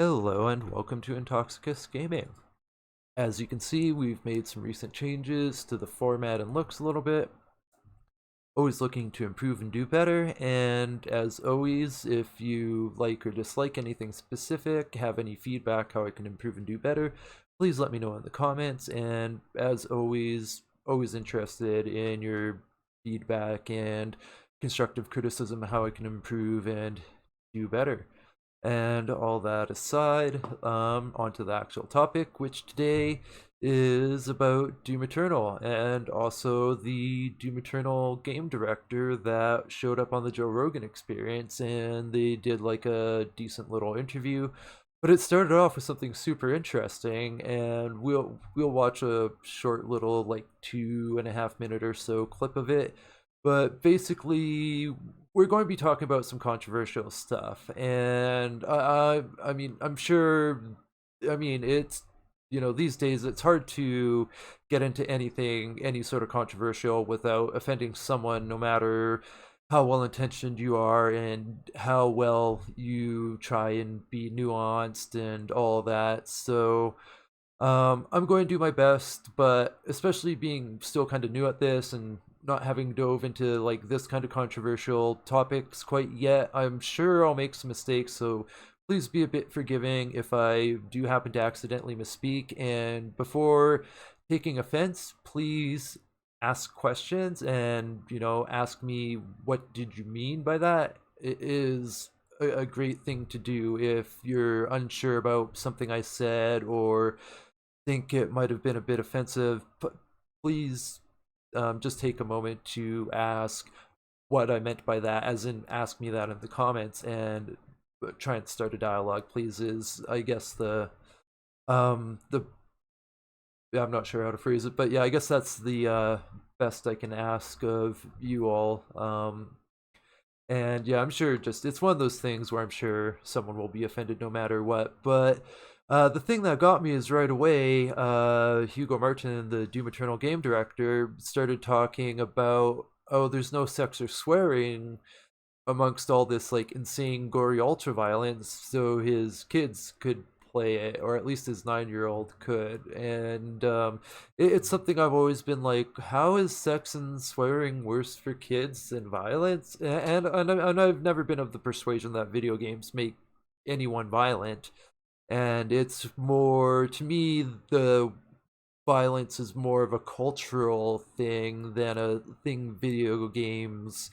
Hello and welcome to Intoxicus Gaming. As you can see, we've made some recent changes to the format and looks a little bit. Always looking to improve and do better, and as always, if you like or dislike anything specific, have any feedback how I can improve and do better, please let me know in the comments, and as always, always interested in your feedback and constructive criticism how I can improve and do better. And all that aside, onto the actual topic, which today is about Doom Eternal, and also the Doom Eternal game director that showed up on the Joe Rogan Experience, and they did like a decent little interview. But it started off with something super interesting, and we'll watch a short little like 2.5 minute or so clip of it. But basically, we're going to be talking about some controversial stuff, and I mean, I'm sure, I mean, it's these days it's hard to get into anything, any sort of controversial without offending someone, no matter how well intentioned you are and how well you try and be nuanced and all that. So I'm going to do my best, but especially being still kind of new at this and not having dove into like this kind of controversial topics quite yet, I'm sure I'll make some mistakes. So please be a bit forgiving if I do happen to accidentally misspeak. And before taking offense, please ask questions and ask me what did you mean by that. It is a great thing to do if you're unsure about something I said or think it might have been a bit offensive, but please just take a moment to ask what I meant by that, as in ask me that in the comments and try and start a dialogue, please, is I guess the yeah, I'm not sure how to phrase it, but yeah, I guess that's the best I can ask of you all. And yeah, I'm sure just it's one of those things where I'm sure someone will be offended no matter what. But the thing that got me is right away, Hugo Martin, the Doom Eternal game director, started talking about, oh, there's no sex or swearing amongst all this like insane gory ultra violence, so his kids could play it, or at least his 9-year-old could. And it's something I've always been like, how is sex and swearing worse for kids than violence? And I've never been of the persuasion that video games make anyone violent, and it's more, to me, the violence is more of a cultural thing than a thing video games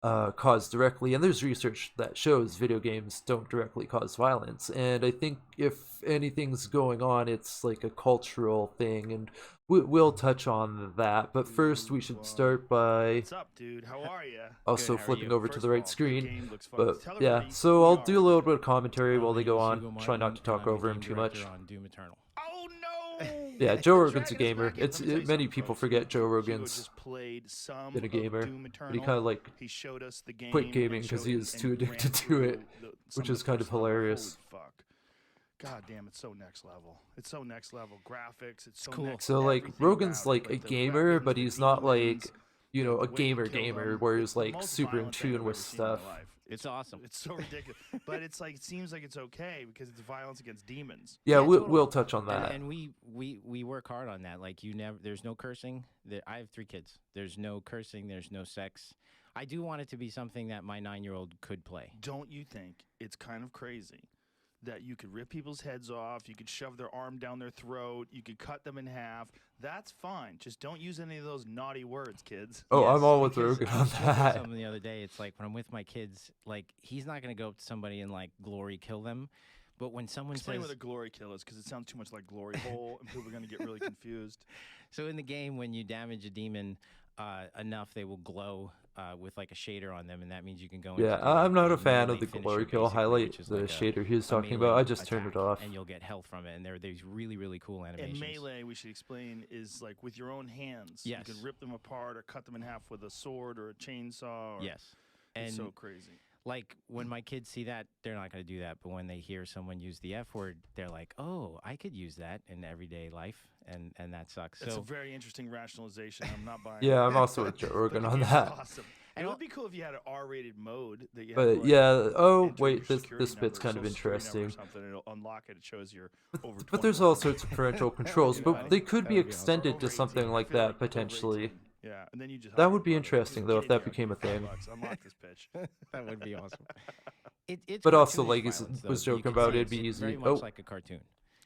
cause directly. And there's research that shows video games don't directly cause violence. And I think if anything's going on, it's like a cultural thing. And we'll touch on that. But first, we should start by What's up, dude? How are you? also Good, how are flipping you? over to First the of right all, the screen. game looks fun. But Tell yeah, everybody so who I'll you do a are. little bit of commentary while My they name go is on. Hugo Try not to Martin, talk and I'm over the him game too much. director on Doom Eternal. Oh no! Yeah, Joe The Rogan's a dragon is gamer. back in. It's Let me tell you many something, people folks. forget Joe Hugo Rogan's just played some been a of gamer, Doom but he Eternal. kind of like He showed us the quit game gaming and because showed he and, is and too ran addicted to through it, some which of is the kind of first level. hilarious. Holy fuck! God damn, it's so next level. It's so next level. Graphics. It's so cool. next. So like Everything Rogan's about it. like a Like the gamer, weapons, but the he's not demons, like the a way he gamer killed gamer them. where It's he's the like most super in violent thing I've tune with ever seen in my stuff. life. It's awesome. It's so ridiculous, but it's like it seems like it's okay because it's violence against demons. Yeah, Yeah, we'll totally. touch on And that. and we work hard on that. Like you never, there's no cursing. I have 3 kids. There's no cursing. There's no sex. I do want it to be something that my 9-year-old could play. Don't you think it's kind of crazy that you could rip people's heads off, you could shove their arm down their throat, you could cut them in half? That's fine. Just don't use any of those naughty words, kids. Oh, I'm Yes, all with because Rogan I on showed them that. something the other day. It's like when I'm with my kids, like he's not gonna go up to somebody and like glory kill them, but when someone Explain says, what a glory kill is, because it sounds too much like glory hole, and people are going to get really confused. so in the game when you damage a demon enough, they will glow with like a shader on them, and that means you can go Yeah, into I'm not a a fan of melee the glory finisher, kill basically, highlight, which is the like shader he was a talking about. I melee just turned it attack, off. and you'll get health from it. And there are these really cool animations. And melee, we should explain, is like with your own hands. Yes. You can rip them apart or cut them in half with a sword or a chainsaw. Or Yes, and it's so crazy. like when my kids see that, they're not going to do that. But when they hear someone use the F word, they're like, "Oh, I could use that in everyday life," and that sucks. It's a So very interesting rationalization. I'm not buying Yeah, it. I'm also with Joe But Rogan the on game's that. awesome. And It all, would be cool if you had an R-rated mode that you had to But like yeah, oh enter wait, your this security bit's number, kind of social security number or interesting. something, and it'll unlock it. It shows you're over 21. But there's all sorts of parental controls, be but funny. they could That be would be awesome. Or extended over to something 18. I like feel that like over potentially. 18. Yeah, and then you just That hire would your be brother. interesting Just though get if in that here, I'll became a give you thing. $5. Unlock this pitch. That would be awesome. It's But also, cartoonish like violence, though. was You joking can about see it'd be it's easy. very much like a cartoon.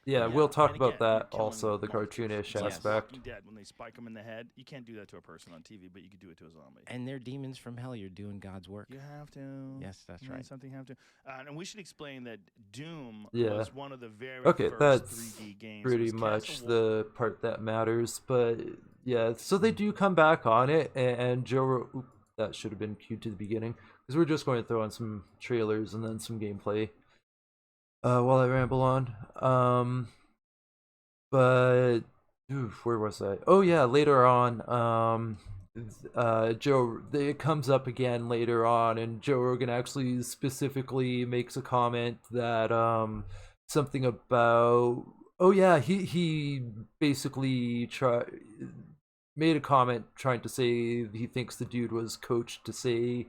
Yeah, Yeah, we'll talk and about again, you're that killing also, the monsters. cartoonish It's like Yes. aspect. Walking Dead, when they spike them in the head, you can't do that to a person on TV, but you could do it to a zombie. And they're demons from hell. You're doing God's work. You have to. Yes, that's Yeah, right. Something have to. And we should explain that Doom Yeah. was one of the very Okay, first that's 3D games. It pretty was much Castle the part that matters. But yeah, so they do come back on it, and Joe. That should have been cued to the beginning because we're just going to throw on some trailers and then some gameplay. While I ramble on. But where was I? Oh yeah, later on, it comes up again later on, and Joe Rogan actually specifically makes a comment that something about, oh yeah, he basically made a comment trying to say he thinks the dude was coached to say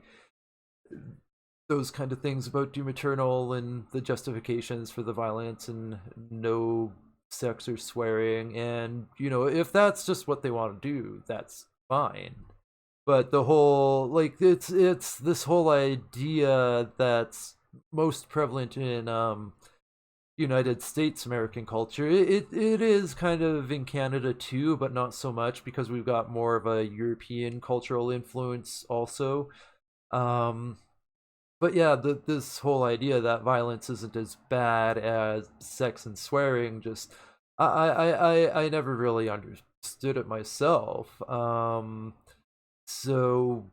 those kind of things about Doom Eternal and the justifications for the violence and no sex or swearing. And if that's just what they want to do, that's fine. But the whole, like, it's this whole idea that's most prevalent in United States American culture. It is kind of in Canada too, but not so much because we've got more of a European cultural influence also. But yeah, this whole idea that violence isn't as bad as sex and swearing, just I never really understood it myself. So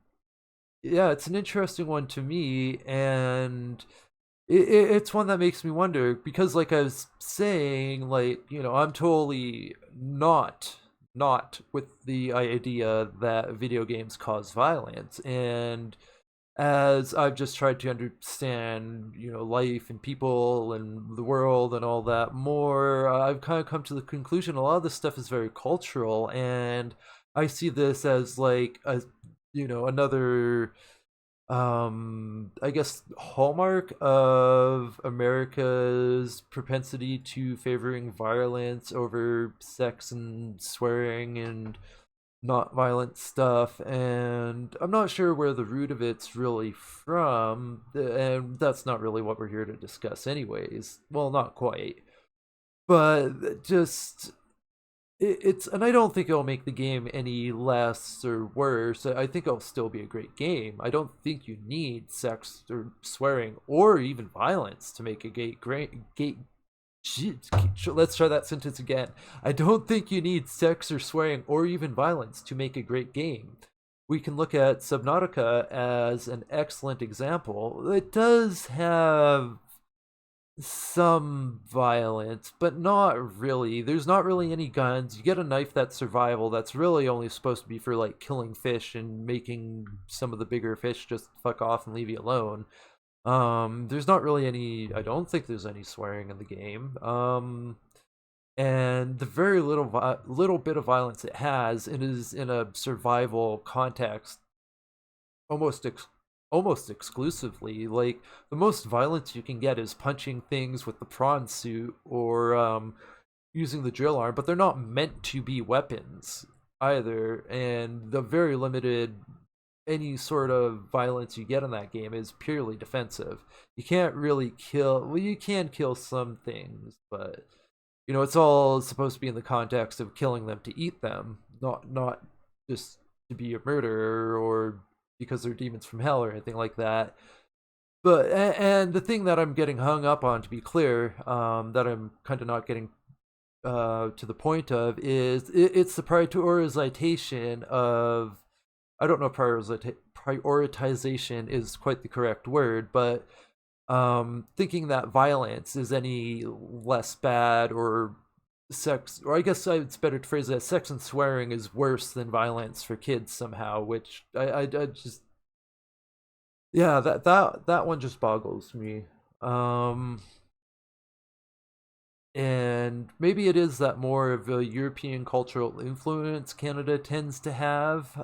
yeah, it's an interesting one to me, and it's one that makes me wonder because, like I was saying, like I'm totally not with the idea that video games cause violence, and as I've just tried to understand, life and people and the world and all that more, I've kind of come to the conclusion a lot of this stuff is very cultural, and I see this as like another I guess hallmark of America's propensity to favoring violence over sex and swearing and not violent stuff, and I'm not sure where the root of it's really from, and that's not really what we're here to discuss anyways. Well, not quite, but just it's, and I don't think it'll make the game any less or worse. I think it'll still be a great game. I don't think you need sex or swearing or even violence to make a great let's try that sentence again. I don't think you need sex or swearing or even violence to make a great game. We can look at Subnautica as an excellent example. It does have some violence, but not really. There's not really any guns. You get a knife that's survival. That's really only supposed to be for like killing fish and making some of the bigger fish just fuck off and leave you alone. There's not really any. I don't think there's any swearing in the game. And the very little bit of violence it has, it is in a survival context, almost almost exclusively. Like the most violence you can get is punching things with the prawn suit or using the drill arm, but they're not meant to be weapons either. And the very limited any sort of violence you get in that game is purely defensive. You can't really kill. Well, you can kill some things, but it's all supposed to be in the context of killing them to eat them, not just to be a murderer or because they're demons from hell or anything like that. But and the thing that I'm getting hung up on, to be clear, that I'm kind of not getting to the point of, is it's the prioritization of, I don't know if prioritization is quite the correct word, but thinking that violence is any less bad, or sex, or I guess it's better to phrase that sex and swearing is worse than violence for kids somehow, which I just, yeah, that one just boggles me. And maybe it is that more of a European cultural influence Canada tends to have.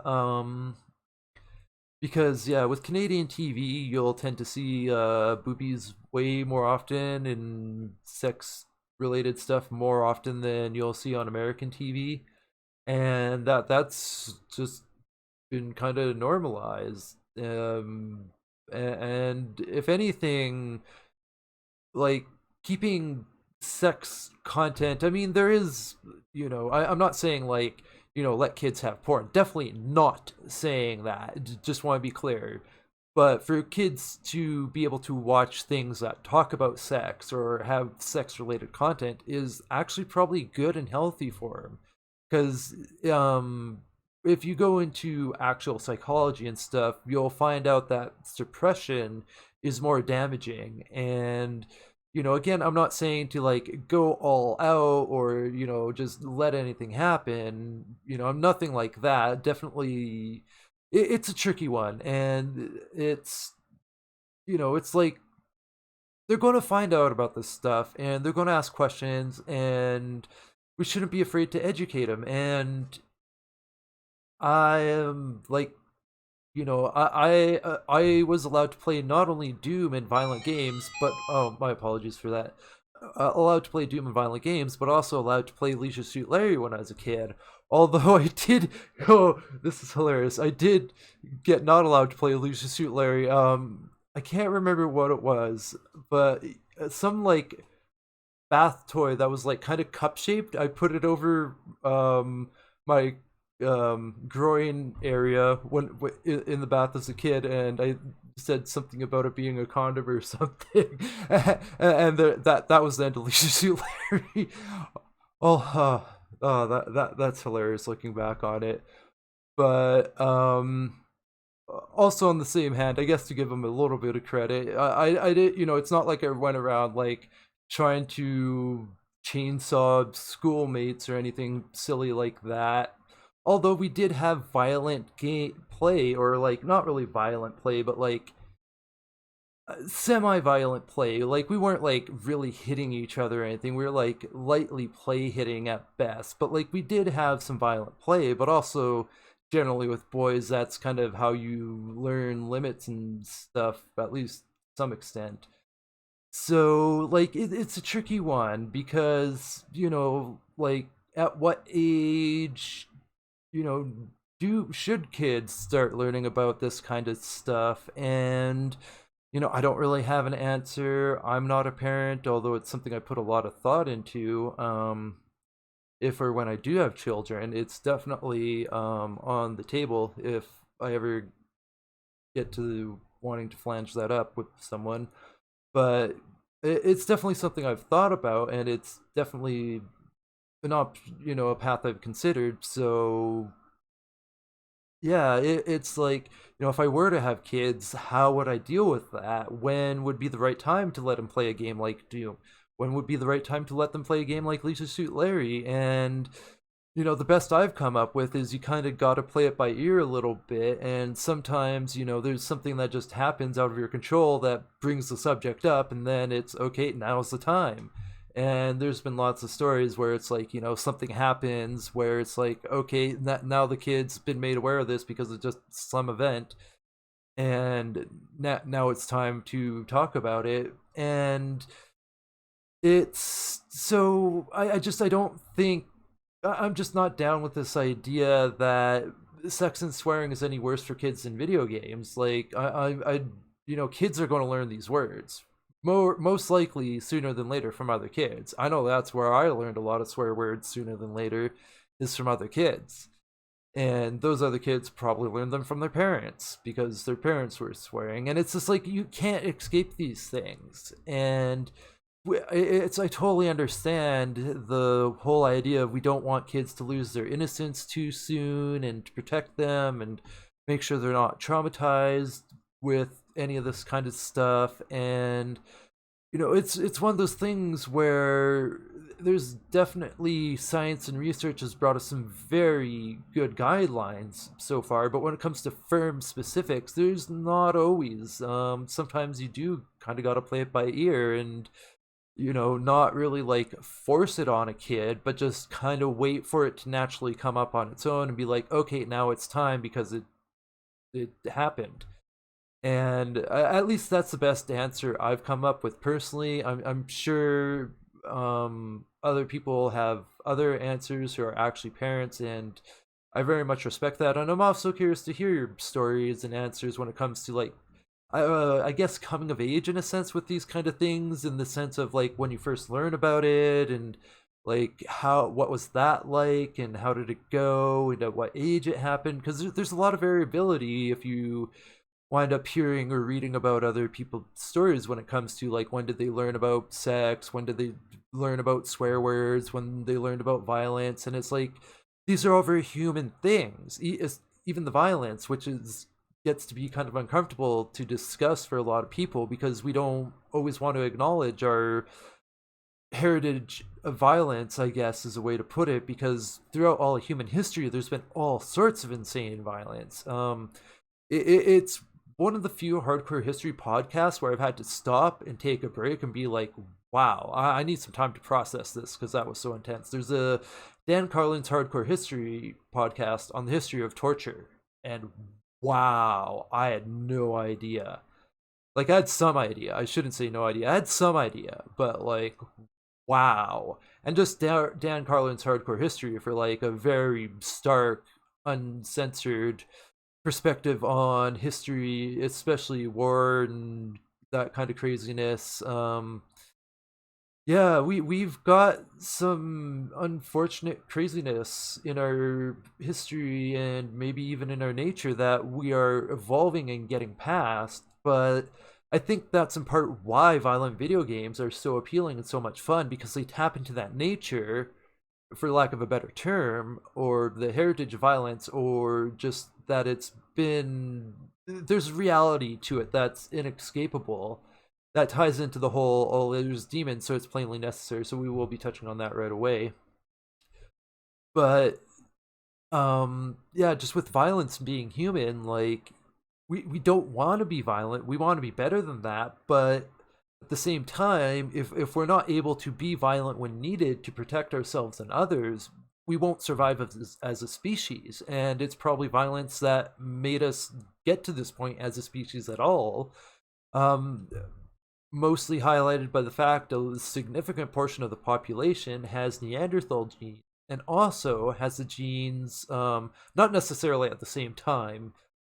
because yeah, with Canadian TV, you'll tend to see boobies way more often and sex related stuff more often than you'll see on American TV, and that's just been kind of normalized. And if anything, like keeping sex content, I mean, there is, I'm not saying like, let kids have porn. Definitely not saying that. Just want to be clear. But for kids to be able to watch things that talk about sex or have sex related content is actually probably good and healthy for them. Because if you go into actual psychology and stuff, you'll find out that suppression is more damaging. And again, I'm not saying to like go all out or just let anything happen. I'm nothing like that. Definitely, it's a tricky one, and it's like they're going to find out about this stuff, and they're going to ask questions, and we shouldn't be afraid to educate them. And I am like, I was allowed to play not only Doom and violent games, but oh, my apologies for that. Allowed to play Doom and violent games, but also allowed to play Leisure Suit Larry when I was a kid. Although I did, oh, this is hilarious. I did get not allowed to play Leisure Suit Larry. I can't remember what it was, but some like bath toy that was like kind of cup shaped. I put it over my groin area when in the bath as a kid, and I said something about it being a condom or something, and that was then to Leisure Suit Larry. That's hilarious looking back on it. But also on the same hand, I guess to give him a little bit of credit, I did, it's not like I went around like trying to chainsaw schoolmates or anything silly like that. Although we did have violent game play, or like not really violent play, but like semi-violent play. Like we weren't like really hitting each other or anything. We were like lightly play hitting at best. But like we did have some violent play, but also generally with boys, that's kind of how you learn limits and stuff, at least some extent. So like it's a tricky one because like at what age do should kids start learning about this kind of stuff? And I don't really have an answer. I'm not a parent, although it's something I put a lot of thought into. If or when I do have children, it's definitely on the table if I ever get to wanting to flange that up with someone. But it's definitely something I've thought about, and it's definitely not a path I've considered. So yeah, it's like if I were to have kids, how would I deal with that? When would be the right time to let them play a game like Doom? When would be the right time to let them play a game like Leisure Suit Larry? And the best I've come up with is you kind of got to play it by ear a little bit, and sometimes there's something that just happens out of your control that brings the subject up, and then it's okay, now's the time. And there's been lots of stories where it's like something happens where it's like, okay, now the kid's been made aware of this because of just some event, and now it's time to talk about it. And it's so I don't think I'm just not down with this idea that sex and swearing is any worse for kids in video games. Like kids are going to learn these words most likely sooner than later from other kids. I know that's where I learned a lot of swear words sooner than later, is from other kids. And those other kids probably learned them from their parents because their parents were swearing. And it's just like you can't escape these things. And I totally understand the whole idea of we don't want kids to lose their innocence too soon, and to protect them and make sure they're not traumatized with any of this kind of stuff. And it's one of those things where there's definitely science and research has brought us some very good guidelines so far, but when it comes to firm specifics, there's not always. Sometimes you do kind of got to play it by ear, and not really like force it on a kid, but just kind of wait for it to naturally come up on its own and be like, okay, now it's time, because it happened. And at least that's the best answer I've come up with personally. I'm sure other people have other answers who are actually parents, and I very much respect that. And I'm also curious to hear your stories and answers when it comes to like I guess coming of age in a sense with these kind of things, in the sense of like when you first learn about it, and like how what was that like, and how did it go, and at what age it happened, because there's a lot of variability if you wind up hearing or reading about other people's stories when it comes to like when did they learn about sex, when did they learn about swear words, when they learned about violence. And it's like these are all very human things, even the violence, which is gets to be kind of uncomfortable to discuss for a lot of people because we don't always want to acknowledge our heritage of violence, I guess is a way to put it, because throughout all of human history there's been all sorts of insane violence. It's one of the few hardcore history podcasts where I've had to stop and take a break and be like, wow, I need some time to process this because that was so intense. There's a Dan Carlin's hardcore history podcast on the history of torture, and wow, I had no idea. Like, I had some idea. I shouldn't say no idea. I had some idea, but like, wow. And just Dan Carlin's hardcore history for like a very stark, uncensored perspective on history, especially war and that kind of craziness. Yeah, we've got some unfortunate craziness in our history and maybe even in our nature that we are evolving and getting past. But I think that's in part why violent video games are so appealing and so much fun, because they tap into that nature, for lack of a better term, or the heritage of violence, or just that there's reality to it that's inescapable. That ties into the whole, oh, there's demons, so it's plainly necessary. So we will be touching on that right away. But yeah, just with violence being human, like we don't want to be violent. We want to be better than that, but at the same time, if we're not able to be violent when needed to protect ourselves and others, we won't survive as a species. And it's probably violence that made us get to this point as a species at all. Um, Mostly highlighted by the fact a significant portion of the population has Neanderthal genes, and also has the genes, not necessarily at the same time,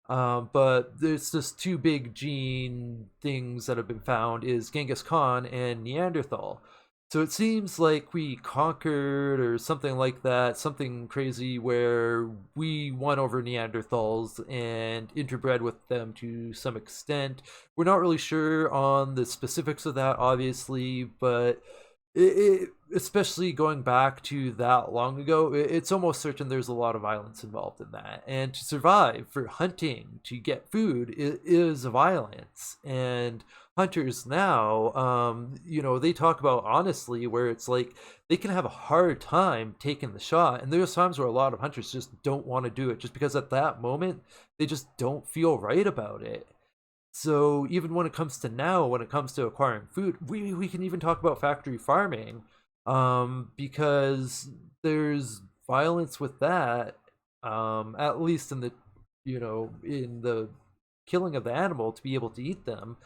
but there's just two big gene things that have been found, is Genghis Khan and Neanderthal. So it seems like we conquered or something like that, something crazy where we won over Neanderthals and interbred with them to some extent. We're not really sure on the specifics of that, obviously, but especially going back to that long ago, it's almost certain there's a lot of violence involved in that. And to survive, for hunting, to get food, is a violence. And hunters now, they talk about honestly where it's like they can have a hard time taking the shot. And there's times where a lot of hunters just don't want to do it just because at that moment they just don't feel right about it. So even when it comes to now, when it comes to acquiring food, we can even talk about factory farming, because there's violence with that, at least in the killing of the animal to be able to eat them,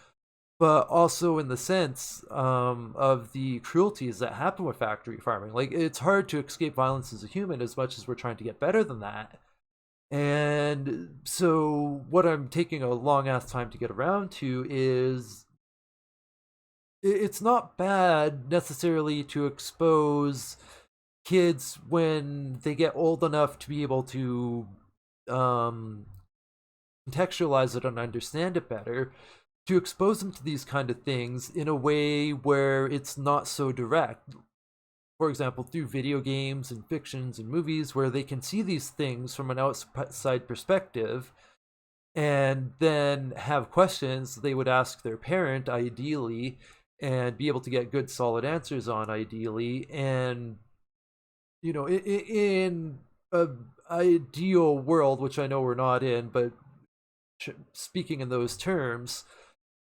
but also in the sense of the cruelties that happen with factory farming. Like, it's hard to escape violence as a human as much as we're trying to get better than that. And so what I'm taking a long ass time to get around to is it's not bad necessarily to expose kids when they get old enough to be able to um, contextualize it and understand it better, to expose them to these kind of things in a way where it's not so direct. For example, through video games and fictions and movies, where they can see these things from an outside perspective and then have questions they would ask their parent, ideally, and be able to get good solid answers on, ideally. And in a ideal world, which I know we're not in, but speaking in those terms,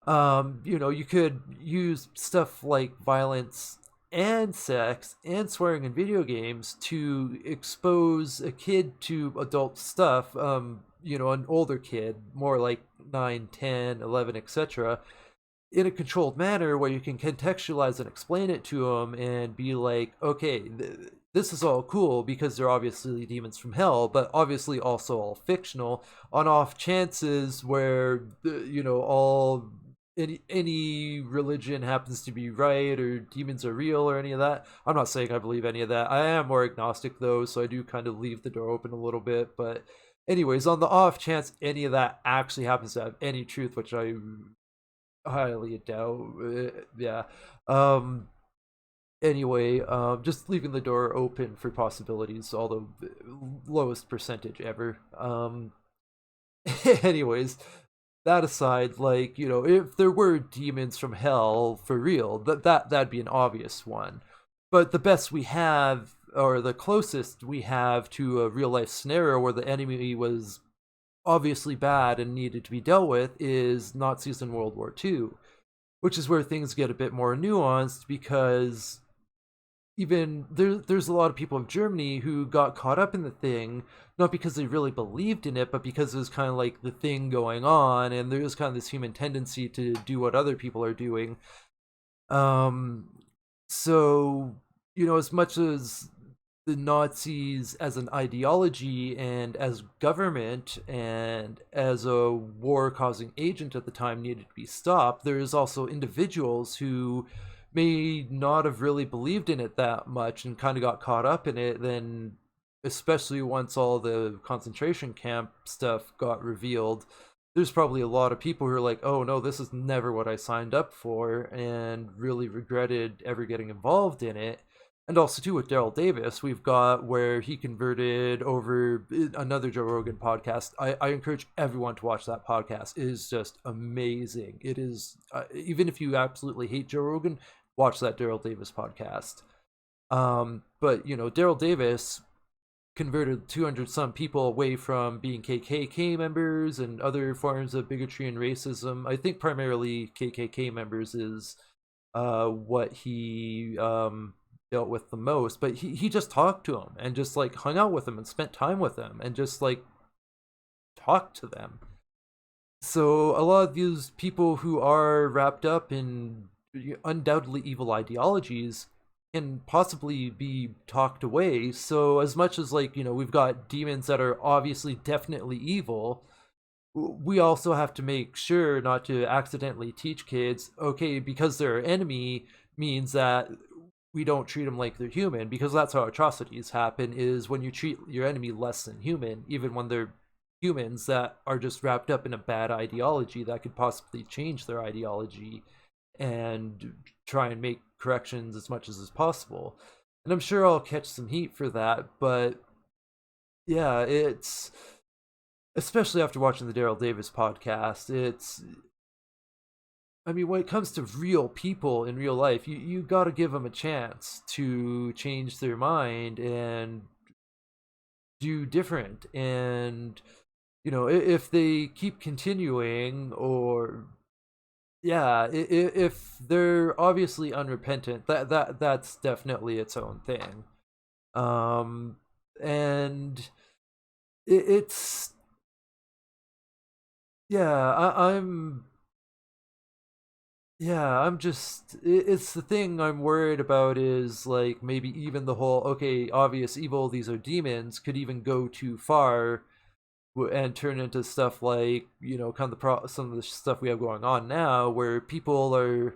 you could use stuff like violence and sex and swearing in video games to expose a kid to adult stuff. an older kid, more like 9, 10, 11, etc., in a controlled manner where you can contextualize and explain it to them and be like, okay, this is all cool because they're obviously demons from hell, but obviously also all fictional, on off chances where, all any religion happens to be right or demons are real or any of that. I'm not saying I believe any of that. I am more agnostic though, so I do kind of leave the door open a little bit. But anyways, on the off chance any of that actually happens to have any truth, which I highly doubt, yeah. Um, anyway, just leaving the door open for possibilities, although lowest percentage ever. Anyways, that aside, like, if there were demons from hell for real, that'd be an obvious one. But the best we have, or the closest we have to a real life scenario where the enemy was obviously bad and needed to be dealt with, is Nazis in World War II, which is where things get a bit more nuanced because even there's a lot of people of Germany who got caught up in the thing, not because they really believed in it, but because it was kind of like the thing going on, and there's kind of this human tendency to do what other people are doing. So, as much as the Nazis as an ideology and as government and as a war causing agent at the time needed to be stopped, there's also individuals who may not have really believed in it that much and kind of got caught up in it. Then, especially once all the concentration camp stuff got revealed, there's probably a lot of people who are like, oh no, this is never what I signed up for, and really regretted ever getting involved in it. And also too with Daryl Davis, we've got where he converted over another Joe Rogan podcast. I encourage everyone to watch that podcast. It is just amazing. It is, even if you absolutely hate Joe Rogan, watch that Daryl Davis podcast. But Daryl Davis converted 200 some people away from being KKK members and other forms of bigotry and racism. I think primarily KKK members is what he dealt with the most, but he just talked to them and just like hung out with them and spent time with them and just like talked to them. So a lot of these people who are wrapped up in undoubtedly evil ideologies can possibly be talked away. So as much as like, we've got demons that are obviously definitely evil, we also have to make sure not to accidentally teach kids, okay, because they're an enemy means that we don't treat them like they're human, because that's how atrocities happen, is when you treat your enemy less than human, even when they're humans that are just wrapped up in a bad ideology that could possibly change their ideology and try and make corrections as much as is possible. And I'm sure I'll catch some heat for that, but yeah, it's, especially after watching the Daryl Davis podcast, I mean, when it comes to real people in real life, you got to give them a chance to change their mind and do different. And if they keep continuing, or yeah, if they're obviously unrepentant, that's definitely its own thing. And it's, yeah, I'm just, it's the thing I'm worried about, is like maybe even the whole, okay, obvious evil, these are demons, could even go too far and turn into stuff like, kind of some of the stuff we have going on now, where people are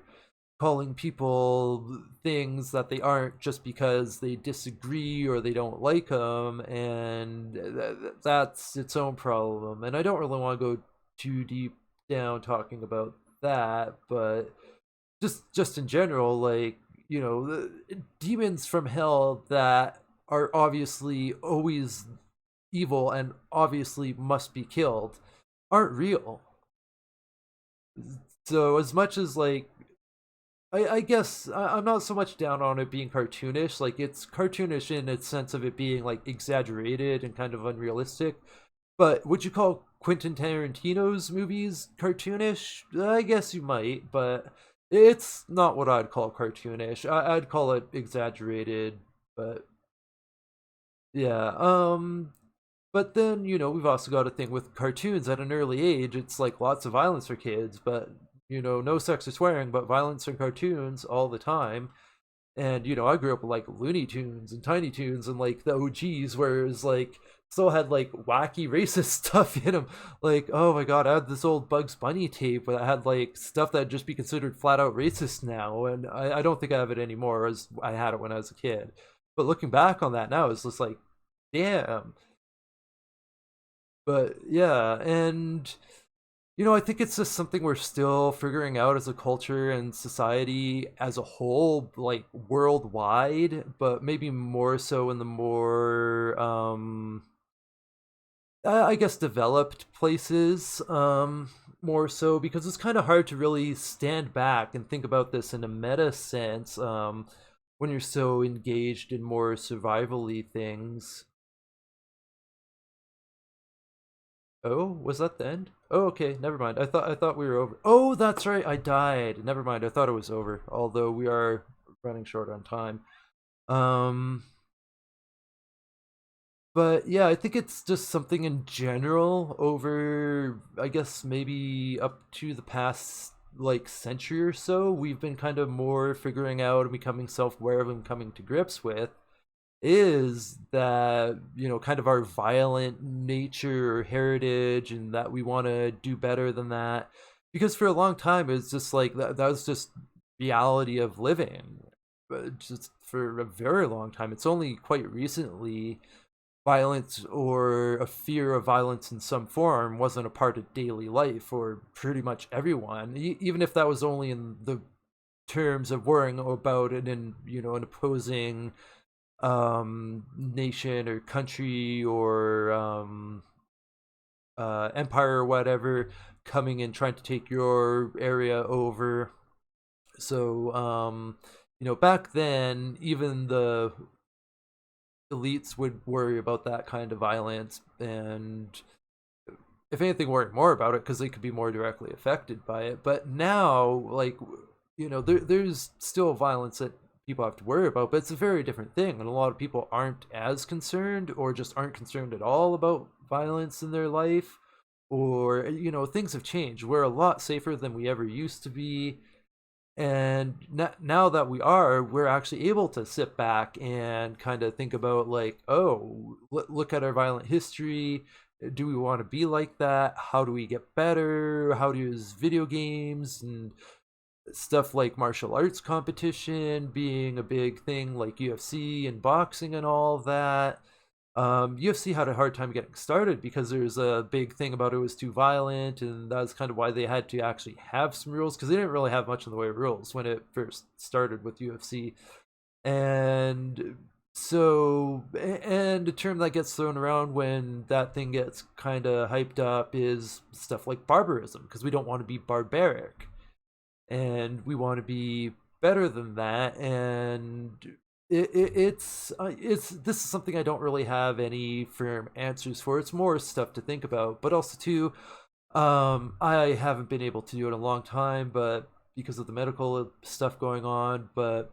calling people things that they aren't just because they disagree or they don't like them, and that's its own problem. And I don't really want to go too deep down talking about that, but just in general, like, the demons from hell that are obviously always evil and obviously must be killed aren't real. So as much as like, I guess I'm not so much down on it being cartoonish. Like, it's cartoonish in its sense of it being like exaggerated and kind of unrealistic. But would you call Quentin Tarantino's movies cartoonish? I guess you might, but it's not what I'd call cartoonish. I'd call it exaggerated. But yeah, But then, we've also got a thing with cartoons at an early age. It's like lots of violence for kids, but, no sex or swearing, but violence in cartoons all the time. And, I grew up with like Looney Tunes and Tiny Toons and like the OGs, whereas like still had like wacky racist stuff in them. Like, oh my god, I had this old Bugs Bunny tape that had like stuff that'd just be considered flat out racist now. And I don't think I have it anymore as I had it when I was a kid. But looking back on that now, it's just like, damn. But yeah, and I think it's just something we're still figuring out as a culture and society as a whole, like worldwide, but maybe more so in the more, I guess, developed places, more so because it's kind of hard to really stand back and think about this in a meta sense, when you're so engaged in more survival-y things. Oh, was that the end? Oh, okay, never mind. I thought we were over. Oh, that's right, I died. Never mind. I thought it was over. Although we are running short on time. Um, but yeah, I think it's just something in general over, I guess maybe up to the past like century or so, we've been kind of more figuring out and becoming self-aware of and coming to grips with is that kind of our violent nature or heritage, and that we want to do better than that, because for a long time it's just like that was just reality of living. But just for a very long time, it's only quite recently violence or a fear of violence in some form wasn't a part of daily life for pretty much everyone, even if that was only in the terms of worrying about it in an opposing nation or country or empire or whatever coming and trying to take your area over. So back then even the elites would worry about that kind of violence, and if anything worry more about it because they could be more directly affected by it. But now, like, there's still violence that people have to worry about, but it's a very different thing, and a lot of people aren't as concerned or just aren't concerned at all about violence in their life. Or things have changed, we're a lot safer than we ever used to be. And now that we're actually able to sit back and kind of think about like, oh, look at our violent history. Do we want to be like that? How do we get better? How does video games and stuff like martial arts competition being a big thing, like UFC and boxing and all of that? UFC had a hard time getting started because there's a big thing about it was too violent, and that's kind of why they had to actually have some rules, because they didn't really have much in the way of rules when it first started with UFC. And so, and a term that gets thrown around when that thing gets kind of hyped up is stuff like barbarism, because we don't want to be barbaric and we want to be better than that. And it's this is something I don't really have any firm answers for. It's more stuff to think about, but also too, I haven't been able to do it in a long time, but because of the medical stuff going on. But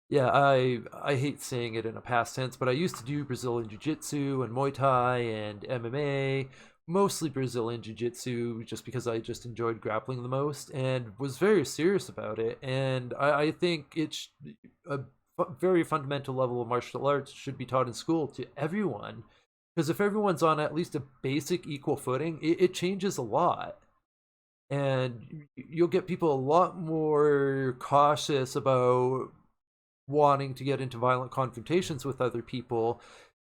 yeah, I hate saying it in a past tense, but I used to do Brazilian Jiu-Jitsu and Muay Thai and MMA, mostly Brazilian Jiu-Jitsu, just because I just enjoyed grappling the most and was very serious about it. And I think it's a very fundamental level of martial arts should be taught in school to everyone, because if everyone's on at least a basic equal footing, it changes a lot. And you'll get people a lot more cautious about wanting to get into violent confrontations with other people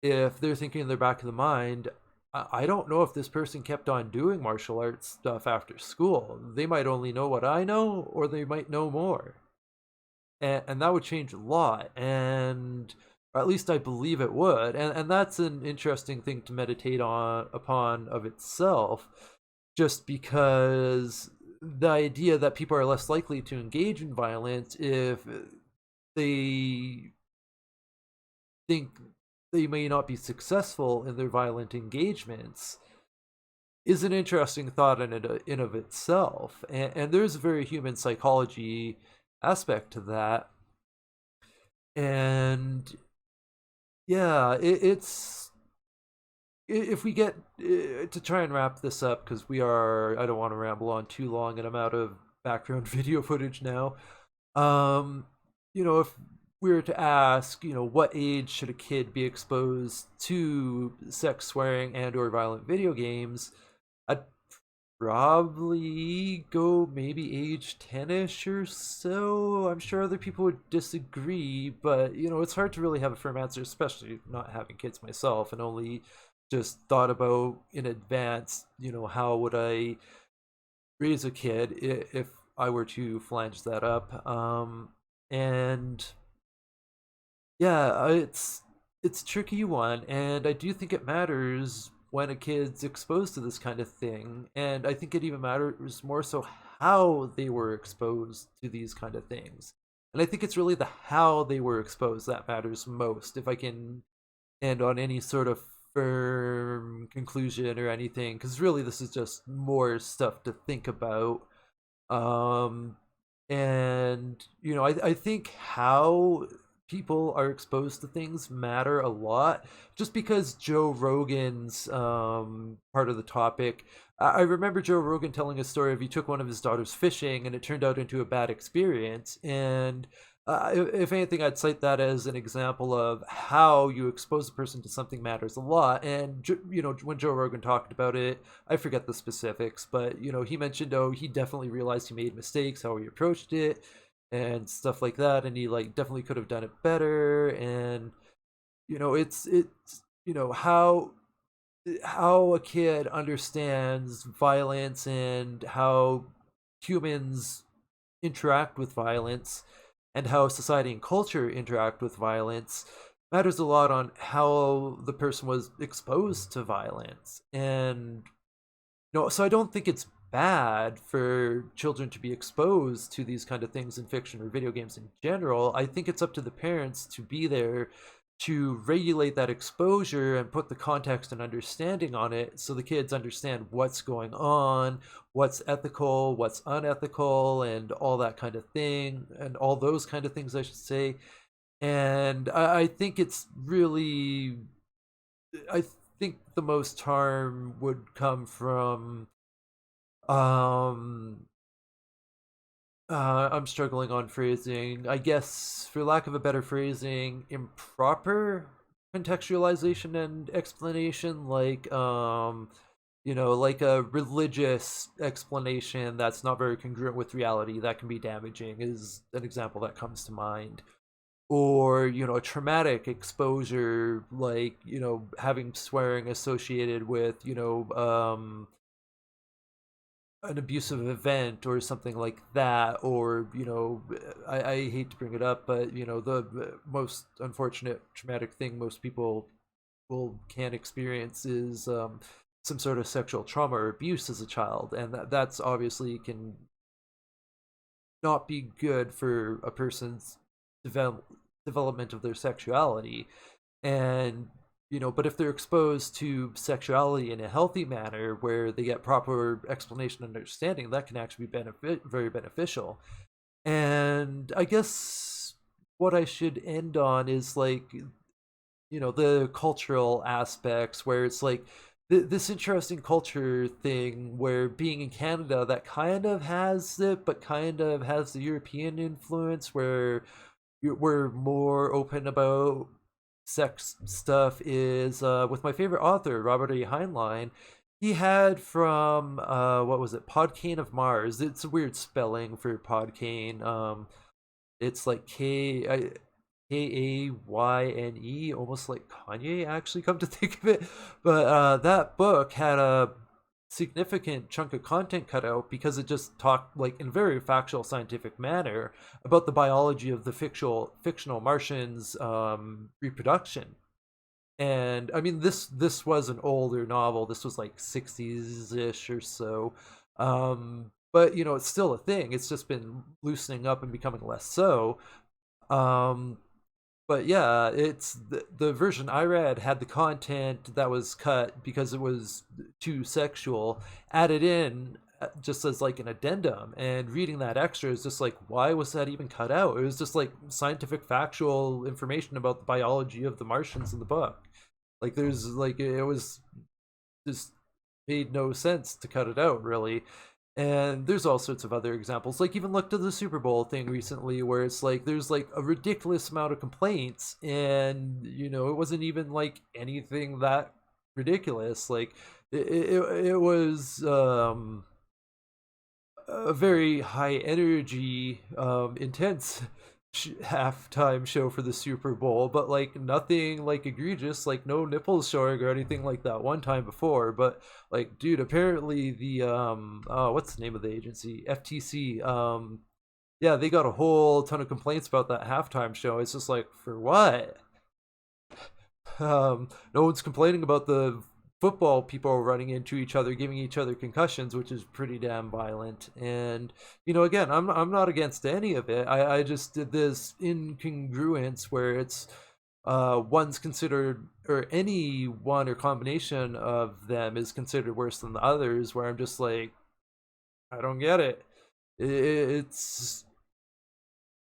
if they're thinking in their back of the mind, I don't know if this person kept on doing martial arts stuff after school. They might only know what I know, or they might know more. And that would change a lot. And or at least I believe it would. And that's an interesting thing to meditate on upon of itself, just because the idea that people are less likely to engage in violence if they think they may not be successful in their violent engagements is an interesting thought in of itself. And there's a very human psychology aspect to that. And yeah, it's if we get to try and wrap this up, because I don't want to ramble on too long and I'm out of background video footage now. um if we were to ask, what age should a kid be exposed to sex, swearing, and or violent video games, I'd probably go maybe age 10ish or so. I'm sure other people would disagree, but it's hard to really have a firm answer, especially not having kids myself and only just thought about in advance, how would I raise a kid if I were to flange that up. And yeah, it's a tricky one, and I do think it matters when a kid's exposed to this kind of thing, and I think it even matters more so how they were exposed to these kind of things. And I think it's really the how they were exposed that matters most. If I can end on any sort of firm conclusion or anything, because really this is just more stuff to think about. um and I think how people are exposed to things matter a lot. Just because Joe Rogan's part of the topic, I remember Joe Rogan telling a story of he took one of his daughters fishing and it turned out into a bad experience. And if anything, I'd cite that as an example of how you expose a person to something matters a lot. And when Joe Rogan talked about it, I forget the specifics, but he mentioned, oh, he definitely realized he made mistakes, how he approached it, and stuff like that, and he like definitely could have done it better. And it's how a kid understands violence and how humans interact with violence and how society and culture interact with violence matters a lot on how the person was exposed to violence. And so I don't think it's bad for children to be exposed to these kind of things in fiction or video games in general. I think it's up to the parents to be there to regulate that exposure and put the context and understanding on it so the kids understand what's going on, what's ethical, what's unethical, and all that kind of thing, and all those kind of things, I should say. And I think it's really, I think the most harm would come from um I'm struggling on phrasing. I guess, for lack of a better phrasing, improper contextualization and explanation, like a religious explanation that's not very congruent with reality that can be damaging is an example that comes to mind. Or, a traumatic exposure, like, having swearing associated with, an abusive event or something like that. Or I hate to bring it up, but the most unfortunate traumatic thing most people can experience is some sort of sexual trauma or abuse as a child, and that's obviously can not be good for a person's development of their sexuality. And but if they're exposed to sexuality in a healthy manner where they get proper explanation and understanding, that can actually be very beneficial. And I guess what I should end on is like, the cultural aspects, where it's like this interesting culture thing where being in Canada that kind of has it but kind of has the European influence, where we're more open about sex stuff, is with my favorite author, Robert A. Heinlein. He had from what was it, Podkayne of Mars. It's a weird spelling for Podkayne. It's like Kayne, almost like Kanye, actually, come to think of it. But that book had a significant chunk of content cut out because it just talked, like, in a very factual scientific manner about the biology of the fictional Martians' reproduction. And I mean, this was an older novel. This was like 60s ish or so. But it's still a thing. It's just been loosening up and becoming less so. um but yeah, it's the version I read had the content that was cut because it was too sexual added in, just as like an addendum. And reading that extra is just like, why was that even cut out? It was just like scientific factual information about the biology of the Martians in the book. Like there's like it was just made no sense to cut it out really. And there's all sorts of other examples. Like even look to the Super Bowl thing recently where it's like there's like a ridiculous amount of complaints and it wasn't even like anything that ridiculous. Like it was a very high energy, intense halftime show for the Super Bowl, but like nothing like egregious, like no nipples showing or anything like that one time before. But like, dude, apparently the what's the name of the agency? FTC. Yeah, they got a whole ton of complaints about that halftime show. It's just like, for what? No one's complaining about the football people running into each other, giving each other concussions, which is pretty damn violent. And again, I'm not against any of it. I just did this incongruence where it's one's considered, or any one or combination of them is considered worse than the others. Where I'm just like, I don't get it. It's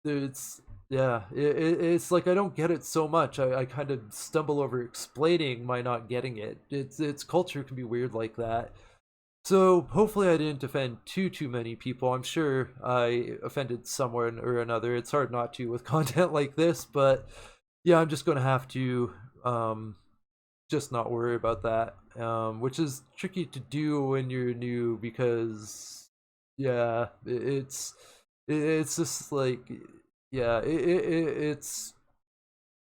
it's yeah, it's like I don't get it so much. I kind of stumble over explaining my not getting it. It's culture can be weird like that. So hopefully I didn't offend too many people. I'm sure I offended someone or another. It's hard not to with content like this, but yeah, I'm just gonna have to just not worry about that, which is tricky to do when you're new because yeah, it's just like yeah, it's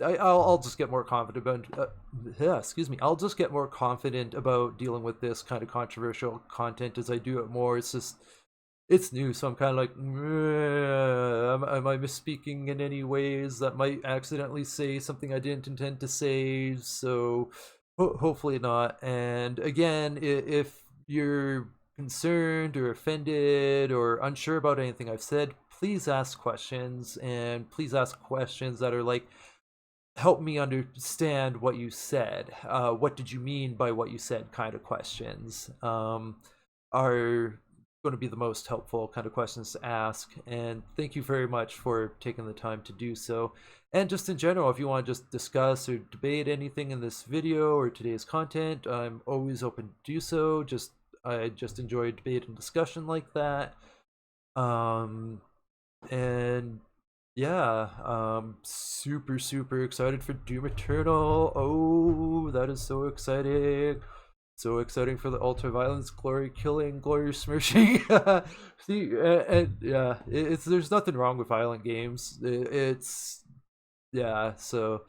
I'll just get more confident about yeah, excuse me. I'll just get more confident about dealing with this kind of controversial content as I do it more. It's just it's new, so I'm kind of like, am I misspeaking in any ways that might accidentally say something I didn't intend to say? So hopefully not. And again, if you're concerned or offended or unsure about anything I've said, please ask questions, and please ask questions that are like, help me understand what you said. What did you mean by what you said? Kind of questions are going to be the most helpful kind of questions to ask. And thank you very much for taking the time to do so. And just in general, if you want to just discuss or debate anything in this video or today's content, I'm always open to do so. I just enjoy debate and discussion like that. And yeah, super excited for Doom Eternal. Oh, that is so exciting. So exciting for the ultra violence, glory killing, glory smirching. See, and yeah, it's there's nothing wrong with violent games. It's yeah, so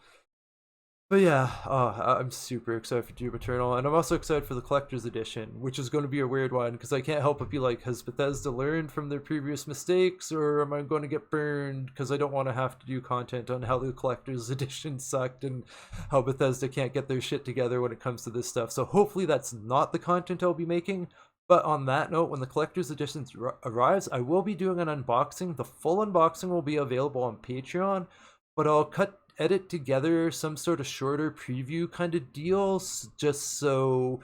but yeah, I'm super excited for Doom Eternal, and I'm also excited for the collector's edition, which is going to be a weird one because I can't help but be like, has Bethesda learned from their previous mistakes, or am I going to get burned because I don't want to have to do content on how the collector's edition sucked and how Bethesda can't get their shit together when it comes to this stuff. So hopefully that's not the content I'll be making. But on that note, when the collector's edition arrives, I will be doing an unboxing. The full unboxing will be available on Patreon, but I'll edit together some sort of shorter preview kind of deals just to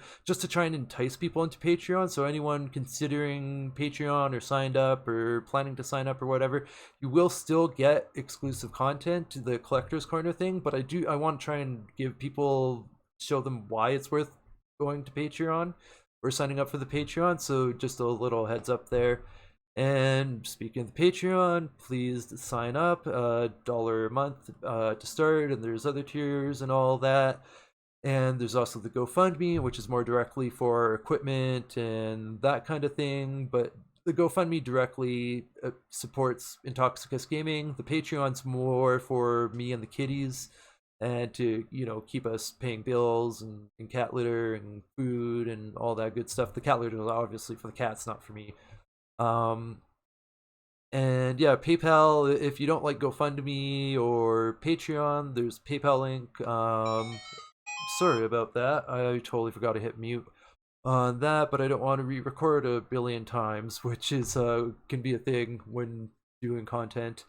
try and entice people into Patreon. So anyone considering Patreon or signed up or planning to sign up or whatever, you will still get exclusive content to the collector's corner thing, but I want to try and show them why it's worth going to Patreon or signing up for the Patreon. So just a little heads up there. And speaking of the Patreon, please sign up, $1 a month to start, and there's other tiers and all that. And there's also the GoFundMe, which is more directly for equipment and that kind of thing. But the GoFundMe directly supports Intoxicus Gaming. The Patreon's more for me and the kiddies, and to keep us paying bills and cat litter and food and all that good stuff. The cat litter is obviously for the cats, not for me. And yeah, PayPal, if you don't like GoFundMe or Patreon, there's PayPal link. Sorry about that. I totally forgot to hit mute on that, but I don't want to re-record a billion times, which is can be a thing when doing content.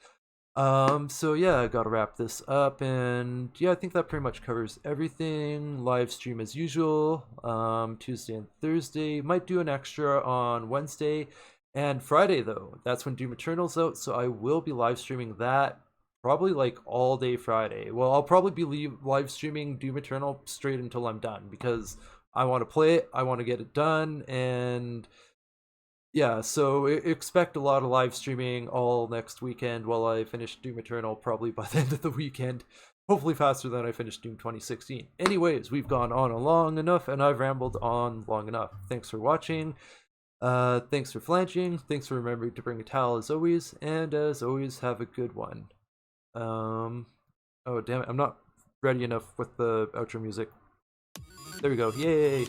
So yeah, I gotta wrap this up, and yeah, I think that pretty much covers everything. Live stream as usual, Tuesday and Thursday. Might do an extra on Wednesday and Friday though. That's when Doom Eternal's out, so I will be live streaming that probably like all day Friday. Well, I'll probably be live streaming Doom Eternal straight until I'm done because I want to play it, I want to get it done, and yeah, so expect a lot of live streaming all next weekend while I finish Doom Eternal, probably by the end of the weekend. Hopefully faster than I finished Doom 2016. Anyways, we've gone on long enough, and I've rambled on long enough. Thanks for watching. Thanks for flanging. Thanks for remembering to bring a towel as always. And as always, have a good one. Oh damn it, I'm not ready enough with the outro music. There we go. Yay!